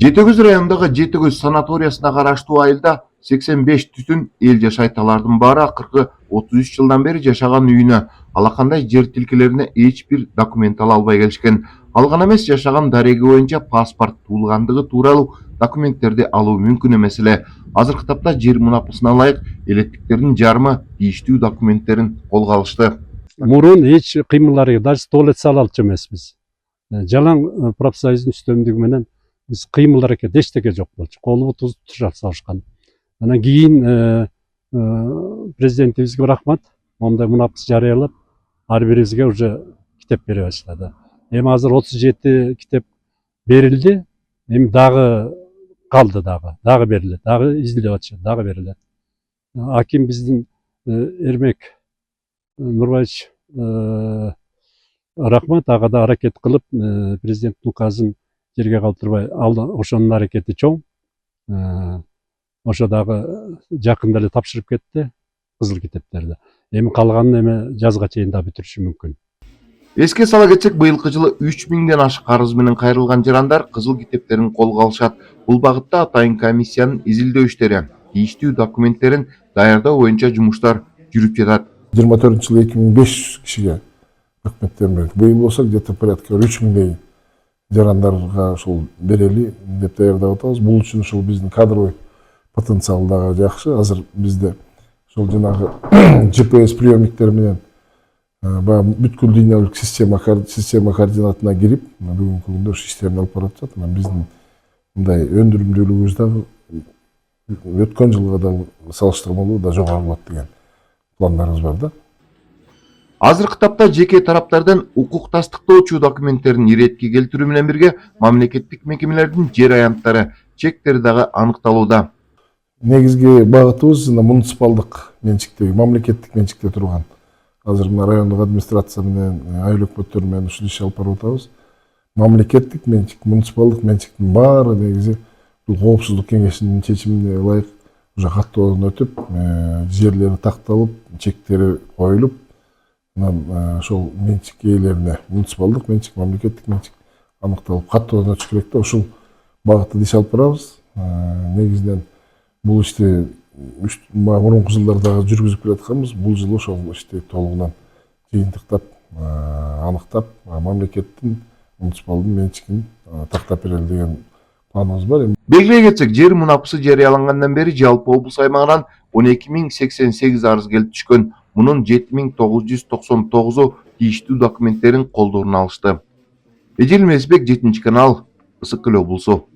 Жети-Көз районундагы Жети-Көз санаториясына караштуу айылда 85 түтүн эл жашайт. Алардын баары акыркы 33 жылдан бери жашаган үйүнө, алакандай жер тилкелерине эч бир документ ала албай келишкен. Ал гана эмес, жашаган дареги боюнча паспорт, туулгандыгы тууралуу документтерди алуу мүмкүн эмес эле. Азыркы тапта жер мунапасына ылайык элеттиктердин жарымы тийиштүү документтерин колго алышты. Мурун эч кыймылдары, даже туалет сала алчу эмеспиз. Жалаң профсоюздун үстөмдүгү менен биз кыймыл аракет эчтеке жок болчу. Колубузду тушап салышкан. Анан кийин президентибизге рахмат, мондай мунапыс жарыялап, ар бирибизге уже китеп бере баштады. Эми азыр 37 китеп берилди. Эми дагы калды, дагы берилет, дагы изилдеп атышат, дагы берилет. Аким биздин Эрмек Нурбаевич рахмат, ага да аракет кылып, президенттин указын жерге калтырбай алды. Ошонун аракети чоң. Ошо дагы жакында эле тапшырып кетти кызыл китептерди. Эми калганын эми жазга чейин да бүтүрүшү мүмкүн. Эске сала кетсек, быйылкы жылы 3000ден ашык арыз менен кайрылган жарандар кызыл китептерин колго алышат. Бул багытта атайын комиссиянын изилдөө иштери, тийиштүү документтерин даярдоо боюнча жумуштар жүрүп жатат. 24-жылы 2005 кишиге документтерин берди. Быйыл болсо где-то порядка 3000дей жарандарга ошол берели деп даярдап атабыз. Бул үчүн ошол биздин кадровый потенциал дагы жакшы. Азыр бизде ошол жанагы GPS приемниктер менен баягы бүткүл дүйнөлүк система координатына кирип, бүгүнкү күндө ошо иштерин алып баратышат. Анан биздин мындай өндүрүмдүүлүгүбүз дагы өткөн жылга да салыштырмалуу да жогору болот деген пландарыбыз бар да. Азыркы тапта жеке тараптардан укук тастыктоочу документтерин иретке келтирүү менен бирге мамлекеттик мекемелердин жер аянттары, чектери дагы аныкталууда. Негизги багытыбыз муниципалдык менчиктеги, мамлекеттик менчикте турган. Азыр мына райондук администрация менен, айыл өкмөттөр менен ушул иш алып барып атабыз. Мамлекеттик менчик, муниципалдык менчиктин баары негизи бул коопсуздук кеңешинин чечимине ылайык уже каттоодон өтүп, жерлери такталып, чектери коюлуп, анан ошол менчик ээлерине муниципалдык менчик, мамлекеттик менчик аныкталып, каттоодон өтүш керек да. Ушул багытта иш алып барабыз. Негизинен бул ишти мурунку жылдардагы жүргүзүп келатканбыз. Бул жылы ошол ишти толугунан жыйынтыктап, аныктап, мамлекеттин, муниципалдын менчигин тактап берели деген планыбыз бар. Белгилей кетсек, жер мунапысы жарыялангандан бери жалпы облус аймагынан 12088 арыз келип түшкөн. Мунун 7999-у тийиштүү документтерин колдоруна алышты. Эжел Месбек, 7 канал, Ысык Көл облусу.